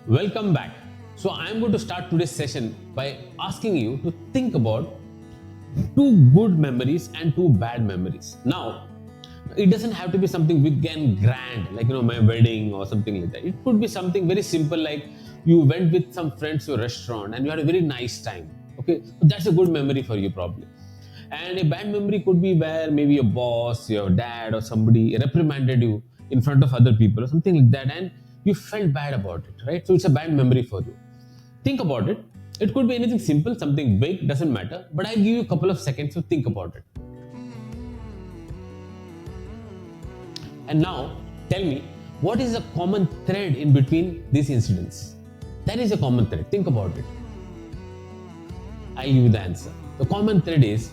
Welcome back. So I am going to start today's session by asking you to think about two good memories and two bad memories. Now, it doesn't have to be something big and grand, like my wedding or something like that. It could be something very simple, like you went with some friends to a restaurant and you had a very nice time. Okay, so that's a good memory for you probably. And a bad memory could be where maybe your boss, your dad, or somebody reprimanded you in front of other people or something like that, and you felt bad about it, right? So it's a bad memory for you. Think about it. It could be anything simple, something big, doesn't matter. But I'll give you a couple of seconds to think about it. And now, tell me, what is a common thread in between these incidents? That is a common thread. Think about it. I'll give you the answer. The common thread is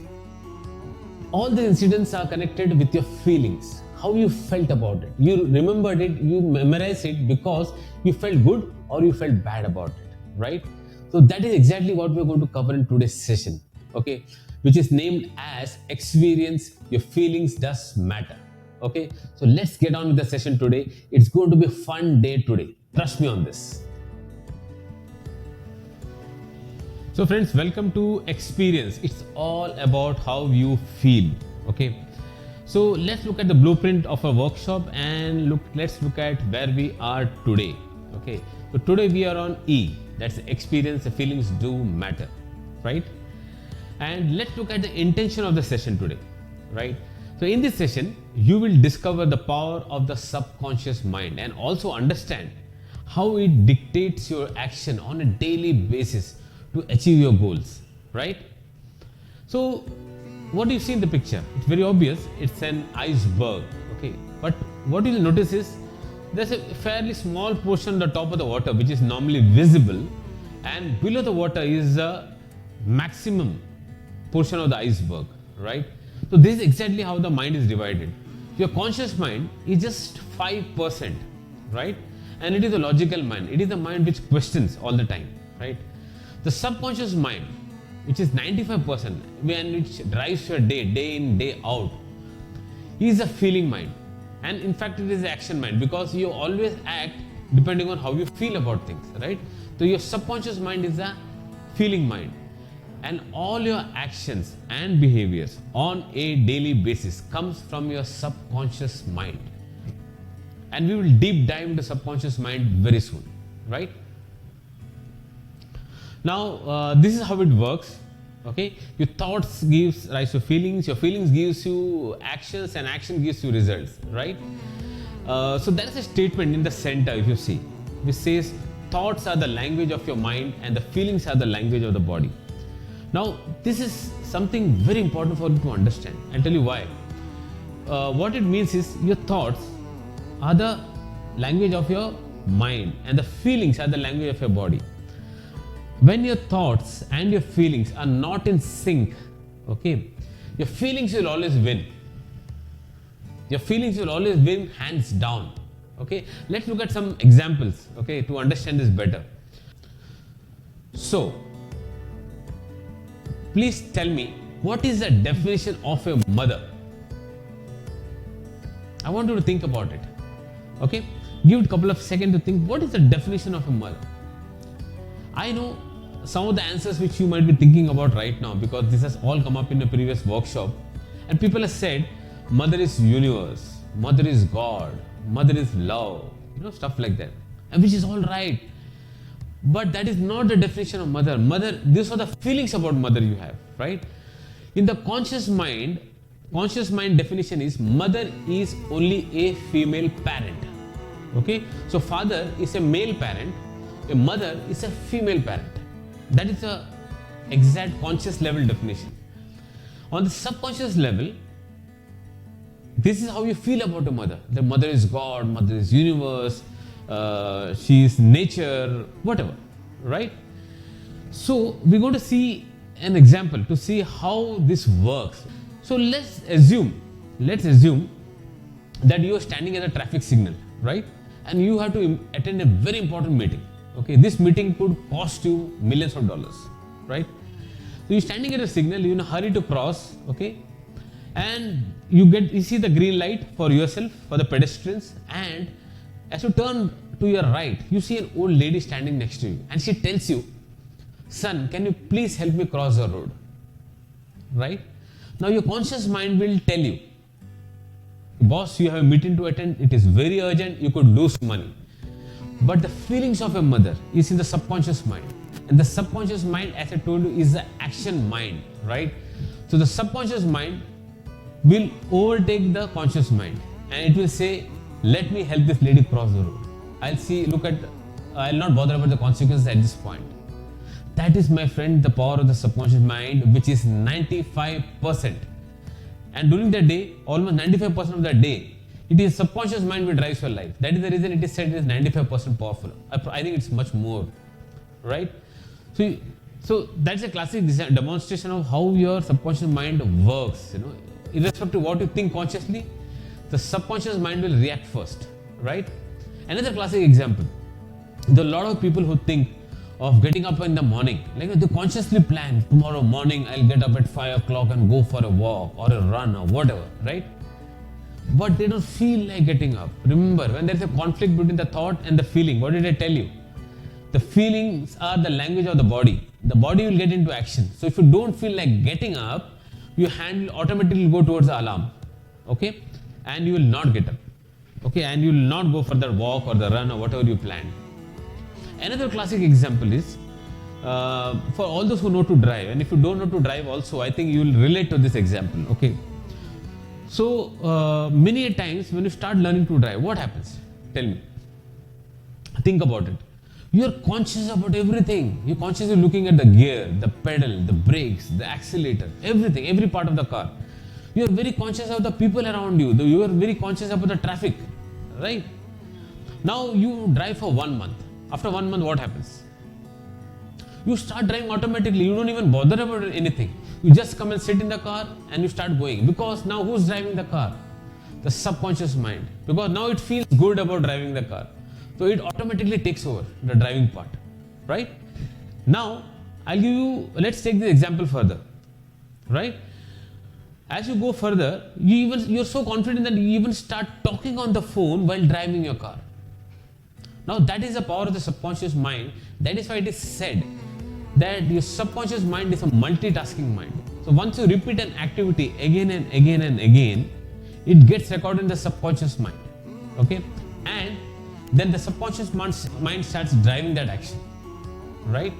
all the incidents are connected with your feelings, how you felt about it. You remembered it, you memorized it because you felt good or you felt bad about it, right? So that is exactly what we're going to cover in today's session, okay, which is named as Experience Your Feelings Does Matter. Okay, so let's get on with the session today. It's going to be a fun day today. Trust me on this. So friends, welcome to Experience. It's all about how you feel. Okay. So let's look at the blueprint of a workshop and let's look at where we are today. Okay. So today we are on E. That's experience, the feelings do matter. Right? And let's look at the intention of the session today. Right? So in this session, you will discover the power of the subconscious mind and also understand how it dictates your action on a daily basis to achieve your goals, right? So what do you see in the picture? It's very obvious. It's an iceberg, okay? But what you'll notice is there's a fairly small portion on the top of the water which is normally visible, and below the water is a maximum portion of the iceberg, right? So this is exactly how the mind is divided. Your conscious mind is just 5%, right? And it is a logical mind. It is the mind which questions all the time, right? The subconscious mind, which is 95%, and which drives your day in, day out, is a feeling mind. And in fact, it is the action mind because you always act depending on how you feel about things, right? So your subconscious mind is a feeling mind. And all your actions and behaviors on a daily basis comes from your subconscious mind. And we will deep dive into subconscious mind very soon, right? Now, this is how it works. Okay, your thoughts gives rise to feelings. Your feelings gives you actions, and action gives you results. Right. So there is a statement in the center, if you see, which says thoughts are the language of your mind, and the feelings are the language of the body. Now, this is something very important for you to understand. I'll tell you why. What it means is your thoughts are the language of your mind, and the feelings are the language of your body. When your thoughts and your feelings are not in sync, okay, your feelings will always win. Your feelings will always win hands down. Okay, let's look at some examples, okay, to understand this better. So, please tell me, what is the definition of a mother? I want you to think about it. Okay, give it a couple of seconds to think, what is the definition of a mother? I know some of the answers which you might be thinking about right now because this has all come up in a previous workshop, and people have said mother is universe, mother is God, mother is love, stuff like that, and which is all right, but that is not the definition of mother. These are the feelings about mother you have, right? In the conscious mind definition is mother is only a female parent. Okay, so father is a male parent, a mother is a female parent. That is the exact conscious level definition. On the subconscious level, this is how you feel about a mother. The mother is God, mother is universe, she is nature, whatever, right? So we're going to see an example to see how this works. So let's assume that you are standing at a traffic signal, right? And you have to attend a very important meeting. Okay, this meeting could cost you millions of dollars, right? So you're standing at a signal, you're in a hurry to cross, okay? And you see the green light for yourself, for the pedestrians, and as you turn to your right, you see an old lady standing next to you and she tells you, son, can you please help me cross the road? Right? Now your conscious mind will tell you, boss, you have a meeting to attend, it is very urgent, you could lose money. But the feelings of a mother is in the subconscious mind. And the subconscious mind, as I told you, is the action mind, right? So the subconscious mind will overtake the conscious mind and it will say, let me help this lady cross the road. I'll not bother about the consequences at this point. That is, my friend, the power of the subconscious mind, which is 95%. And during the day, almost 95% of the day, it is subconscious mind which drives your life. That is the reason it is said it is 95% powerful. I think it's much more, right? So that's a classic demonstration of how your subconscious mind works. Irrespective of what you think consciously, the subconscious mind will react first, right? Another classic example, there are a lot of people who think of getting up in the morning, like they consciously plan, tomorrow morning I'll get up at 5 o'clock and go for a walk or a run or whatever, right? But they don't feel like getting up. Remember, when there is a conflict between the thought and the feeling, what did I tell you? The feelings are the language of the body. The body will get into action. So if you don't feel like getting up, your hand will automatically go towards the alarm, okay? And you will not get up, okay? And you will not go for the walk or the run or whatever you planned. Another classic example is for all those who know to drive, and if you don't know to drive also, I think you will relate to this example, okay? So many times when you start learning to drive, what happens? Tell me. Think about it. You are conscious about everything. You're consciously looking at the gear, the pedal, the brakes, the accelerator, everything, every part of the car. You are very conscious of the people around you. You are very conscious about the traffic, right? Now you drive for 1 month. After 1 month, what happens? You start driving automatically. You don't even bother about anything. You just come and sit in the car and you start going. Because now who's driving the car? The subconscious mind. Because now it feels good about driving the car. So it automatically takes over the driving part, right? Now, let's take the example further, right? As you go further, you're so confident that you even start talking on the phone while driving your car. Now that is the power of the subconscious mind. That is why it is said that your subconscious mind is a multitasking mind. So once you repeat an activity again and again and again, it gets recorded in the subconscious mind, okay? And then the subconscious mind starts driving that action, right?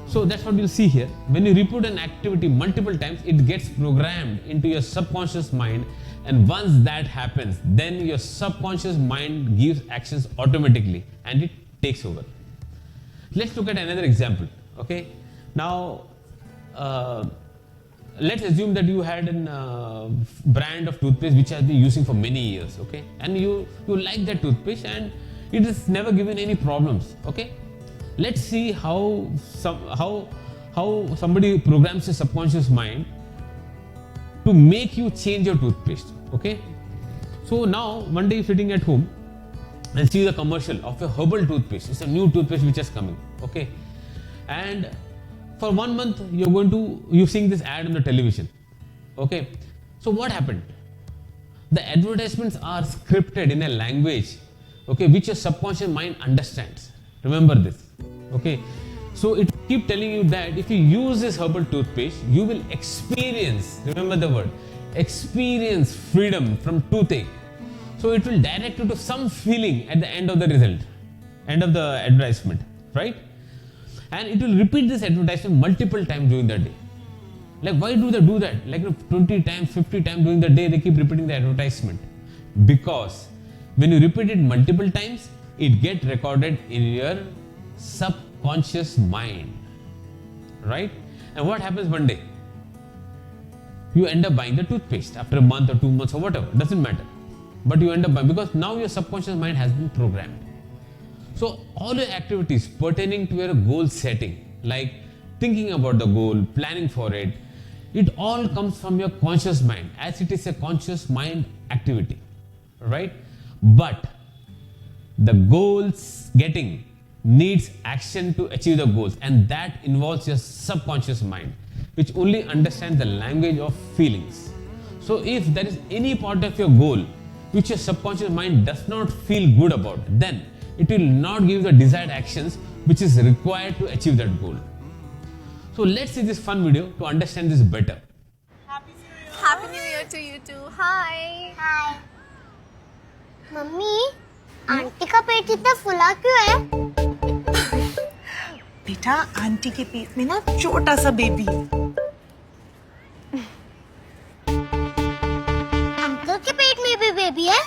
So that's what you'll see here. When you repeat an activity multiple times, it gets programmed into your subconscious mind, and once that happens, then your subconscious mind gives actions automatically and it takes over. Let's look at another example, okay? Now, let's assume that you had a brand of toothpaste which has been using for many years, okay? And you like that toothpaste and it has never given any problems, okay? Let's see how somebody programs your subconscious mind to make you change your toothpaste, okay? So now one day you're sitting at home and see the commercial of a herbal toothpaste. It's a new toothpaste which is coming, okay? And for 1 month you're seeing this ad on the television, okay? So what happened? The advertisements are scripted in a language, okay, which your subconscious mind understands. Remember this, okay? So it keep telling you that if you use this herbal toothpaste, you will experience, remember the word, experience freedom from toothache. So it will direct you to some feeling at the end of the result, end of the advertisement, right? And it will repeat this advertisement multiple times during the day. Like, why do they do that? Like 20 times, 50 times during the day, they keep repeating the advertisement. Because when you repeat it multiple times, it gets recorded in your subconscious mind, right? And what happens one day? You end up buying the toothpaste after a month or 2 months or whatever, doesn't matter. But you end up buying because now your subconscious mind has been programmed. So all your activities pertaining to your goal setting, like thinking about the goal, planning for it, it all comes from your conscious mind, as it is a conscious mind activity, right? But the goals getting needs action to achieve the goals, and that involves your subconscious mind, which only understands the language of feelings. So if there is any part of your goal which your subconscious mind does not feel good about, then it will not give the desired actions which is required to achieve that goal. So let's see this fun video to understand this better. Happy New Year to you too. Hi. Hi mummy aunty का पेट इतना फुला क्यों है? बेटा aunty के पेट में ना छोटा सा बेबी है। अंकल के पेट में भी बेबी है?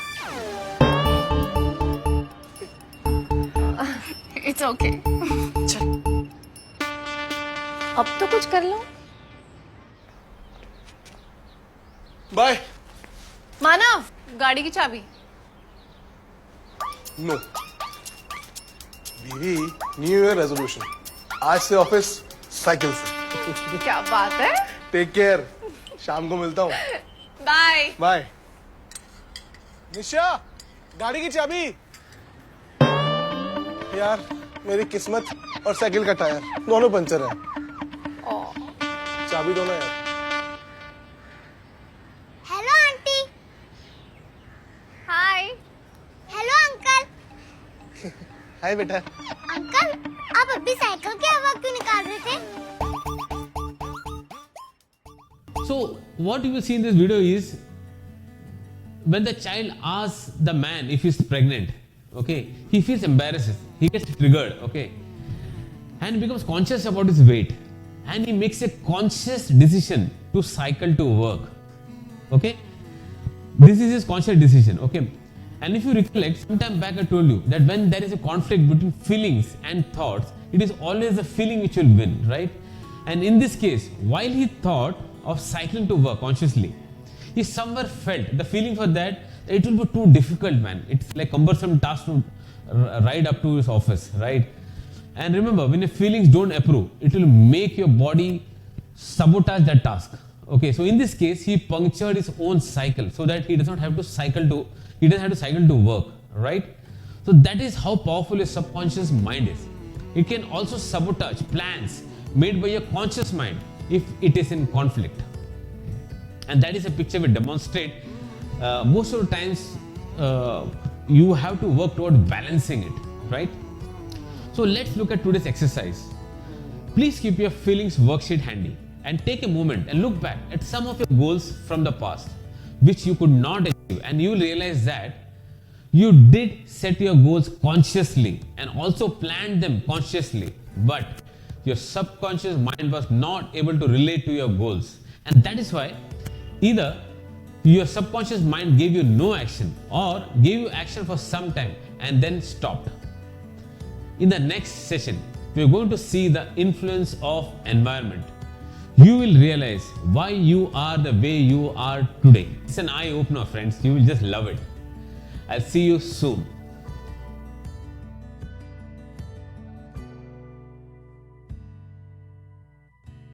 It's okay. चल अब तो कुछ कर लो। बाय। मानव, गाड़ी की चाबी। नो बीवी, न्यू ईयर रेजोल्यूशन, आज से ऑफिस साइकिल से। क्या बात है? टेक केयर, शाम को मिलता हूँ। बाय। बाय। निशा, गाड़ी की चाबी। यार मेरी किस्मत और साइकिल का टायर दोनों पंचर है। चाबी दो ना यार। Hello aunty. Hi. Hello uncle. Hi बेटा। अंकल आप अभी साइकिल की हवा क्यों निकाल रहे थे? So what you will see in this video is when the child asks the man if he's pregnant, okay, he feels embarrassed, he gets triggered, okay, and becomes conscious about his weight, and he makes a conscious decision to cycle to work, okay. This is his conscious decision, okay. And if you recollect, sometime back I told you that when there is a conflict between feelings and thoughts, it is always the feeling which will win, right? And in this case, while he thought of cycling to work consciously, he somewhere felt the feeling for that it will be too difficult, man. It's like cumbersome task to ride up to his office, right? And remember, when your feelings don't approve, it will make your body sabotage that task. Okay, so in this case, he punctured his own cycle so that he doesn't have to cycle to work, right? So that is how powerful your subconscious mind is. It can also sabotage plans made by your conscious mind if it is in conflict. And that is a picture we demonstrate. Most of the times, you have to work toward balancing it, right? So let's look at today's exercise. Please keep your feelings worksheet handy and take a moment and look back at some of your goals from the past which you could not achieve, and you will realize that you did set your goals consciously and also planned them consciously, but your subconscious mind was not able to relate to your goals, and that is why either your subconscious mind gave you no action or gave you action for some time and then stopped. In the next session, we are going to see the influence of environment. You will realize why you are the way you are today. It's an eye-opener, friends. You will just love it. I'll see you soon.